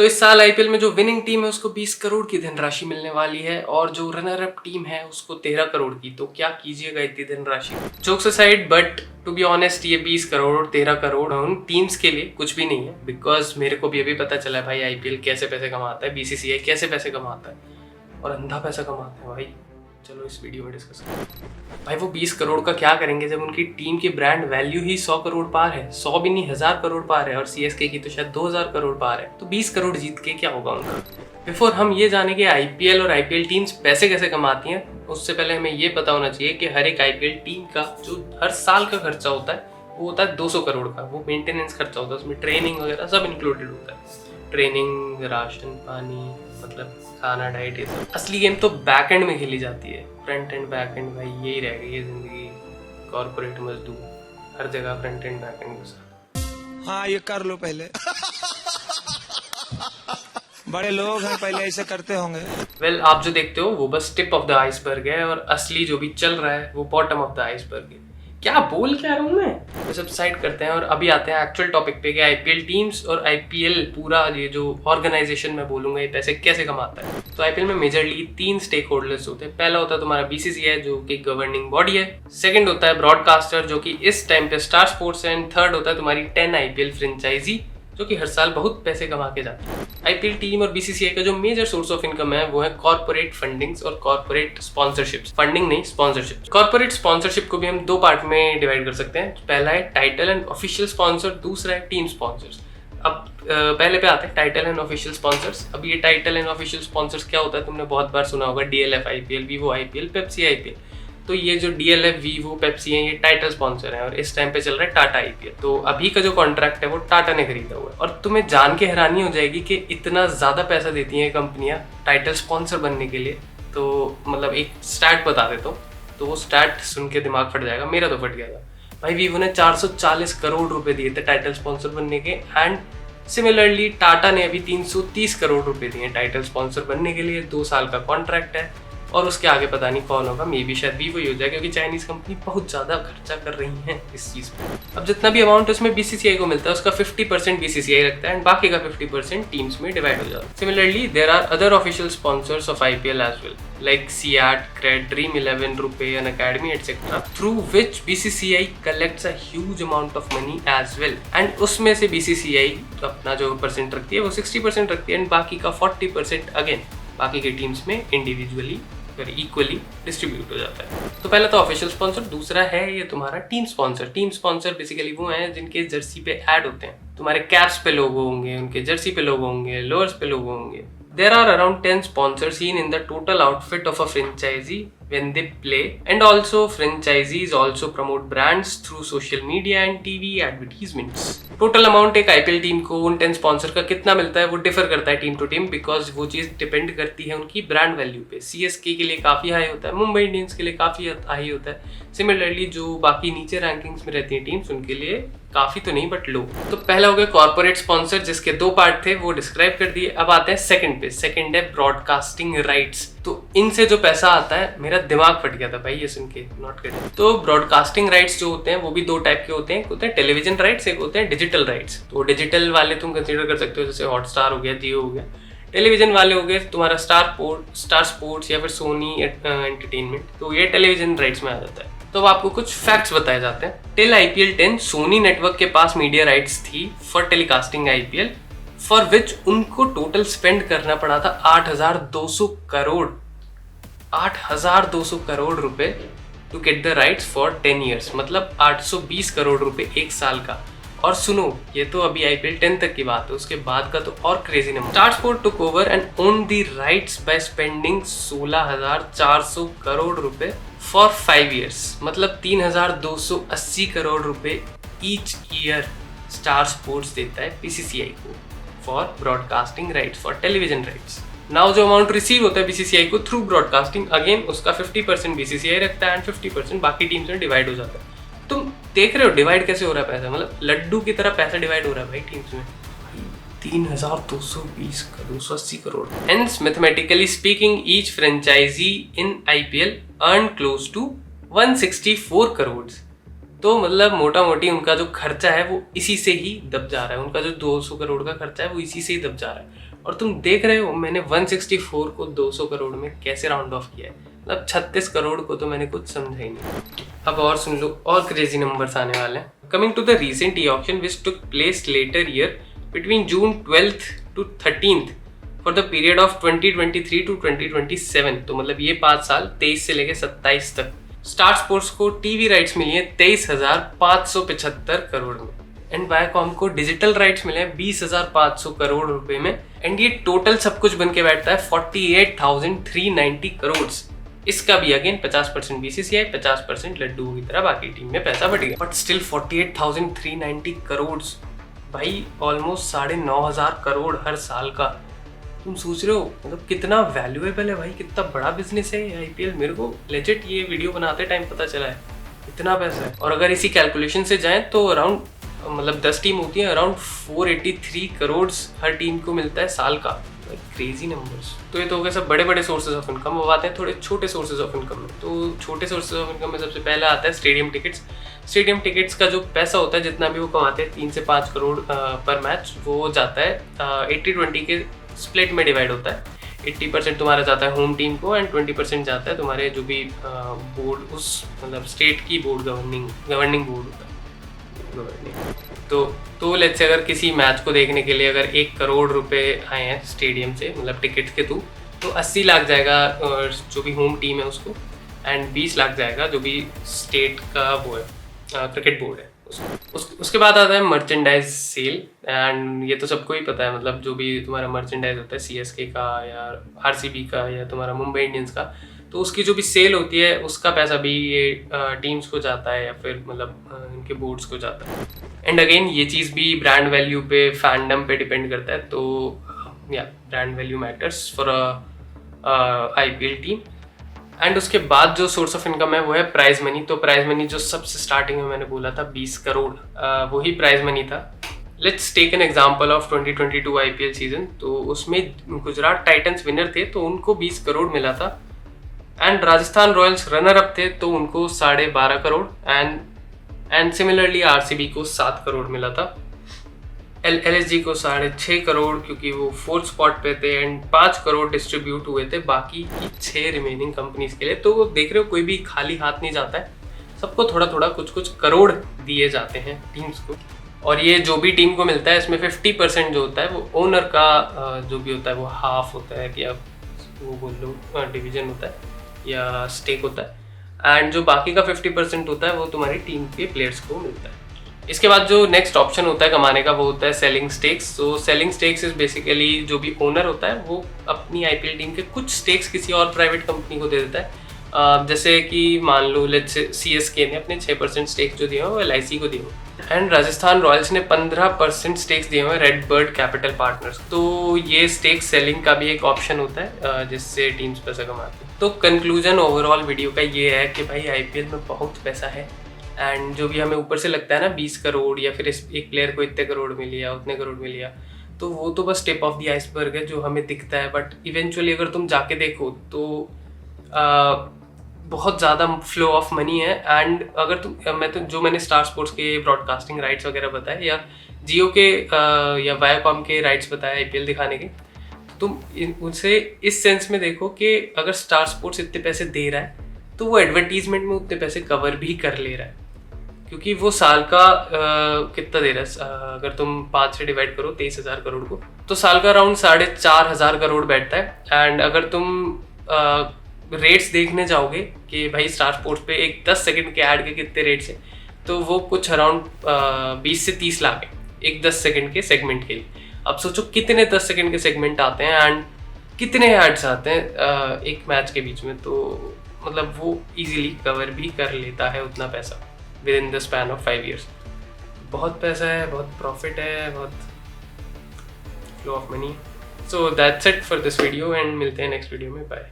तो इस साल आईपीएल में जो विनिंग टीम है उसको 20 करोड़ की धनराशि मिलने वाली है और जो रनर अप टीम है उसको 13 करोड़ की। तो क्या कीजिएगा इतनी धनराशि? Jokes aside, but to be honest ये 20 करोड़ 13 करोड़ उन टीम्स के लिए कुछ भी नहीं है, बिकॉज मेरे को भी अभी पता चला है भाई आईपीएल कैसे पैसे कमाता है, बीसीसीआई कैसे पैसे कमाता है और अंधा पैसा कमाते हैं भाई। चलो इस वीडियो में डिस्कस करें। भाई वो 20 करोड़ का क्या करेंगे जब उनकी टीम की ब्रांड वैल्यू ही 100 करोड़ पार है, 100 भी नहीं 1000 करोड़ पार है और सीएसके की तो शायद 2000 करोड़ पार है। तो 20 करोड़ जीत के क्या होगा उनका? बिफोर हम ये जाने कि आईपीएल और आईपीएल टीम्स पैसे कैसे कमाती हैं, उससे पहले हमें ये पता होना चाहिए कि हर एक आईपीएल टीम का जो हर साल का खर्चा होता है वो होता है 200 करोड़ का। वो मेंटेनेंस खर्चा होता है, उसमें ट्रेनिंग वगैरह सब इंक्लूडेड होता है। ट्रेनिंग, राशन पानी, मतलब खाना, डाइट, ये सब। असली गेम तो बैक एंड में खेली जाती है, फ्रंट एंड बैक एंड भाई यही रह गई है जिंदगी। कॉर्पोरेट मजदूर हर जगह फ्रंट एंड बैक एंड के साथ। हाँ ये कर लो पहले बड़े लोग हैं, पहले ऐसे करते होंगे। वेल आप जो देखते हो वो बस टिप ऑफ द आइसबर्ग है और असली जो भी चल रहा है वो बॉटम ऑफ द आइसबर्ग है। क्या बोल क्या रहा हूँ मैं? तो सब साइड करते हैं और अभी आते हैं एक्चुअल टॉपिक पे कि आईपीएल टीम्स और आईपीएल पूरा ये जो ऑर्गेनाइजेशन मैं बोलूंगा ये पैसे कैसे कमाता है। तो आईपीएल में मेजरली 3 स्टेक होल्डर्स होते हैं। पहला होता है तुम्हारा बीसीसीआई जो कि गवर्निंग बॉडी है। सेकंड होता है ब्रॉडकास्टर जो कि इस टाइम पे स्टार स्पोर्ट्स है। एंड थर्ड होता है तुम्हारी 10 आईपीएल फ्रेंचाइजी जो कि हर साल बहुत पैसे कमा के जाती है। आईपीएल टीम और बीसीसीआई का जो मेजर सोर्स ऑफ इनकम है वो है कॉर्पोरेट फंडिंग्स और कॉर्पोरेट स्पॉन्सरशिप्स। फंडिंग नहीं, स्पॉन्सरशिप। कॉर्पोरेट स्पॉन्सरशिप को भी हम 2 पार्ट में डिवाइड कर सकते हैं। पहला है टाइटल एंड ऑफिशियल स्पॉन्सर, दूसरा है टीम स्पॉन्सर्स। अब पहले पे आते हैं टाइटल एंड ऑफिशियल स्पॉन्सर्स। अब ये टाइटल एंड ऑफिशियल स्पॉन्सर्स क्या होता है तुमने बहुत बार सुना होगा, DLF IPL, Vivo IPL, Pepsi IPL. तो ये जो डीएलएफ, वीवो, पेप्सी है ये टाइटल स्पॉन्सर है और इस टाइम पे चल रहा है टाटा आईपीएल। तो अभी का जो कॉन्ट्रैक्ट है वो टाटा ने खरीदा हुआ है और तुम्हें जान के हैरानी हो जाएगी कि इतना ज्यादा पैसा देती हैं कंपनियां टाइटल स्पॉन्सर बनने के लिए। तो मतलब एक स्टैट बता देता हूँ, तो वो स्टैट सुन के दिमाग फट जाएगा, मेरा तो फट गया था भाई। वीवो ने 440 करोड़ रुपए दिए थे टाइटल स्पॉन्सर बनने के। एंड सिमिलरली टाटा ने अभी 330 करोड़ रुपए दिए टाइटल स्पॉन्सर बनने के लिए। 2 साल का कॉन्ट्रैक्ट है और उसके आगे पता नहीं कौन होगा, मे बी शायद वीवो ही हो जाए क्योंकि चाइनीज कंपनी बहुत ज्यादा खर्चा कर रही है इस चीज पे। अब जितना भी अमाउंट उसमें बीसीसीआई को मिलता है उसका 50% बीसीसीआई रखता है एंड बाकी का 50% टीम्स में डिवाइड हो जाता है। Similarly there are other official sponsors of IPL as well, like CEAT, CRED, Dream 11, RuPay, Unacademy etcetera, through which BCCI collects a huge amount of money as well. And उसमें से BCCI अपना जो percent रखती है वो 60% रखती है and बाकी का 40% अगेन बाकी के टीम्स में इंडिविजुअली इक्वली डिस्ट्रीब्यूट हो जाता है। तो पहला तो ऑफिशियल स्पॉन्सर, दूसरा है ये तुम्हारा team sponsor. Team sponsor basically वो हैं जिनके जर्सी पे ऐड होते हैं। तुम्हारे कैप्स पे लोगो होंगे, उनके जर्सी पे लोगो होंगे, लोअर्स पे लोगो होंगे। There are around 10 sponsors seen in the total outfit of a franchisee when they play, and also franchisees also promote brands through social media and TV advertisements. Total amount एक IPL team को उन 10 sponsor का कितना मिलता है वो differ करता है टीम टू टीम, बिकॉज वो चीज़ डिपेंड करती है उनकी ब्रांड वैल्यू पे। सीएसके के लिए काफ़ी हाई होता है, मुंबई इंडियंस के लिए काफ़ी हाई होता है। सिमिलरली जो बाकी नीचे रैंकिंग्स में रहती हैं टीम्स उनके लिए काफ़ी तो नहीं बट लो। तो पहला हो गया कॉर्पोरेट स्पॉन्सर जिसके 2 पार्ट थे वो डिस्क्राइब कर दिए। अब आते हैं सेकंड पे। सेकंड है ब्रॉडकास्टिंग राइट्स। तो इनसे जो पैसा आता है, मेरा दिमाग फट गया था भाई ये सुन के, नोट करें। तो ब्रॉडकास्टिंग राइट्स जो होते हैं वो भी 2 टाइप के होते हैं। एक होते हैं टेलीविजन राइट्स, एक होते हैं डिजिटल राइट्स। तो डिजिटल वाले तुम कंसीडर कर सकते हो जैसे हॉटस्टार हो गया, जियो हो गया। टेलीविजन वाले हो गए तुम्हारा स्टार स्पोर्ट्स या फिर सोनी एंटरटेनमेंट। तो ये टेलीविजन राइट्स में आ जाता है। तो आपको कुछ फैक्ट्स बताए जाते हैं। टिल आईपीएल 10 सोनी नेटवर्क के पास मीडिया राइट्स थी for telecasting IPL, for which उनको टोटल स्पेंड करना पड़ा था 8,200 करोड़ 8,200 करोड़ रुपए to get the rights for 10 years, मतलब 820 करोड़ रुपए एक साल का। और सुनो, ये तो अभी आईपीएल 10 तक की बात है, उसके बाद का तो और crazy number. Star sport took over and own the rights by spending 16,400 crore रुपए फॉर 5 ईयर्स, मतलब 3,280 करोड़ रुपए ईच ईयर स्टार स्पोर्ट्स देता है बीसीसीआई को for broadcasting rights, for television rights. Now जो अमाउंट रिसीव होता है बीसीसीआई को थ्रू ब्रॉडकास्टिंग, अगेन उसका 50% बीसीसीआई रखता है एंड 50% बाकी टीम्स में डिवाइड हो जाता है। तुम देख रहे हो डिवाइड कैसे हो रहा है पैसा, मतलब लड्डू की तरह पैसा डिवाइड हो रहा है भाई टीम्स में। 3,280 crore. Hence, mathematically speaking, each franchisee in IPL earned close to 164 crores. तो मतलब मोटा मोटी उनका जो खर्चा है वो इसी से ही दब जा रहा है, उनका जो 200 करोड़ का खर्चा है वो इसी से ही दब जा रहा है। और तुम देख रहे हो मैंने 164 को 200 करोड़ में कैसे राउंड ऑफ किया है, मतलब 36 करोड़ को तो मैंने कुछ समझा ही नहीं। अब और सुन लो, और क्रेजी नंबर्स आने वाले हैं। Coming to the recent e auction which took place later year between June 12th to 13th for the period of 2023 to 2027, तो मतलब ये 5 साल 23 से लेके 27 तक स्टार स्पोर्ट्स को टीवी राइट्स मिली है 23,575 करोड़ में, एंड वायाकॉम को डिजिटल राइट्स मिले हैं 20,500 करोड़ रुपए में, एंड ये टोटल सब कुछ बन के बैठता है 48,390 करोड़। इसका भी अगेन 50% बीसीसीआई, 50% लड्डू की तरह बाकी टीम में पैसा बढ़ गया, बट स्टिल 48,390 करोड़ भाई, ऑलमोस्ट 9,500 करोड़ हर साल का। तुम सोच रहे हो मतलब कितना वैल्यूएबल है भाई, कितना बड़ा बिजनेस है आईपीएल। मेरे को लेजिट ये वीडियो बनाते टाइम पता चला है इतना पैसा है। और अगर इसी कैलकुलेशन से जाएं तो अराउंड मतलब 10 टीम होती है, अराउंड 483 करोड़ हर टीम को मिलता है साल का। Crazy numbers. तो ये तो हो गए सब बड़े बड़े सोर्सेज ऑफ इनकम। अब आते हैं थोड़े छोटे सोर्सेज ऑफ इनकम में। तो छोटे सोर्सेज ऑफ इनकम में सबसे पहला आता है स्टेडियम टिकट्स। स्टेडियम टिकट्स का जो पैसा होता है, जितना भी वो कमाते हैं 3 से 5 करोड़ पर मैच, वो जाता है 80-20 के स्प्लिट में डिवाइड होता है। 80% तुम्हारा जाता है होम टीम को एंड 20% जाता है तुम्हारे जो भी बोर्ड, उस मतलब स्टेट की बोर्ड गवर्निंग बोर्ड होता है। तो लेट्स से अगर किसी मैच को देखने के लिए अगर 1 करोड़ रुपए आए हैं स्टेडियम से, मतलब टिकट्स के थ्रू, तो 80 लाख जाएगा जो भी होम टीम है उसको, एंड 20 लाख जाएगा जो भी स्टेट का वो है क्रिकेट बोर्ड है उसको। उसके बाद आता है मर्चेंडाइज सेल, एंड ये तो सबको ही पता है, मतलब जो भी तुम्हारा मर्चेंडाइज होता है सीएसके का या आरसीबी का या तुम्हारा मुंबई इंडियंस का, तो उसकी जो भी सेल होती है उसका पैसा भी ये टीम्स को जाता है या फिर मतलब इनके बोर्ड्स को जाता है। एंड अगेन ये चीज़ भी ब्रांड वैल्यू पे, फैंडम पे डिपेंड करता है। तो या brand value matters for IPL team. And उसके बाद जो सोर्स ऑफ इनकम है वो है प्राइज मनी। तो प्राइज मनी जो सबसे स्टार्टिंग में मैंने बोला था 20 करोड़, वही प्राइज मनी था। Let's take an example of 2022 IPL season. तो उसमें गुजरात टाइटंस विनर थे तो उनको 20 करोड़ मिला था, and Rajasthan Royals runner up थे तो उनको 12.5 करोड़, एंड सिमिलरली आरसीबी को 7 करोड़ मिला था। एलएसजी को 6.5 करोड़ क्योंकि वो 4th स्पॉट पे थे, एंड 5 करोड़ डिस्ट्रीब्यूट हुए थे बाकी की 6 रिमेनिंग कंपनीज के लिए। तो देख रहे हो कोई भी खाली हाथ नहीं जाता है, सबको थोड़ा थोड़ा कुछ करोड़ दिए जाते हैं टीम्स को। और ये जो भी टीम को मिलता है इसमें 50% जो होता है वो ओनर का जो भी होता है वो हाफ होता है, या वो बोल लो डिवीजन होता है या स्टेक होता है, एंड जो बाकी का 50% होता है वो तुम्हारी टीम के प्लेयर्स को मिलता है। इसके बाद जो नेक्स्ट ऑप्शन होता है कमाने का वो होता है सेलिंग स्टेक्स। तो सेलिंग स्टेक्स इज बेसिकली जो भी ओनर होता है वो अपनी आईपीएल टीम के कुछ स्टेक्स किसी और प्राइवेट कंपनी को दे देता है। जैसे कि मान लो लेट्स से सीएसके ने अपने 6% स्टेक्स जो दिए हैं वो एलआईसी को दिए हैं, एंड राजस्थान रॉयल्स ने 15% स्टेक्स दिए हुए हैं रेड बर्ड कैपिटल पार्टनर्स। तो ये स्टेक सेलिंग का भी एक ऑप्शन होता है जिससे टीम्स पैसा कमाती है। तो कंक्लूजन ओवरऑल वीडियो का ये है कि भाई आईपीएल में बहुत पैसा है, एंड जो भी हमें ऊपर से लगता है ना 20 करोड़ या फिर एक प्लेयर को इतने करोड़ मिल लिया उतने करोड़ मिल लिया, तो वो तो बस टिप ऑफ द आइसबर्ग है जो हमें दिखता है। बट इवेंचुअली अगर तुम जाके देखो तो बहुत ज़्यादा फ्लो ऑफ मनी है। एंड अगर तुम जो मैंने स्टार स्पोर्ट्स के ब्रॉडकास्टिंग राइट्स वगैरह बताए या जियो के या वायाकॉम के राइट्स बताए आईपीएल दिखाने के, तुम उनसे इस सेंस में देखो कि अगर स्टार स्पोर्ट्स इतने पैसे दे रहा है तो वो एडवर्टीजमेंट में उतने पैसे कवर भी कर ले रहा है, क्योंकि वो साल का कितना दे रहा है, अगर तुम 5 से डिवाइड करो 23,000 करोड़ को, तो साल का अराउंड 4,500 करोड़ बैठता है। एंड अगर तुम रेट्स देखने जाओगे कि भाई स्टार स्पोर्ट्स पे एक 10 सेकंड के ऐड के कितने रेट्स हैं, तो वो कुछ अराउंड 20 से 30 लाख है एक 10 सेकंड के सेगमेंट के लिए। अब सोचो कितने 10 सेकंड के सेगमेंट आते हैं एंड कितने एड्स आते हैं एक मैच के बीच में, तो मतलब वो इजीली कवर भी कर लेता है उतना पैसा with in the span of 5 years। बहुत पैसा है, बहुत प्रॉफिट है, बहुत flow of money. So that's it for this video, and मिलते हैं नेक्स्ट वीडियो में। बाय।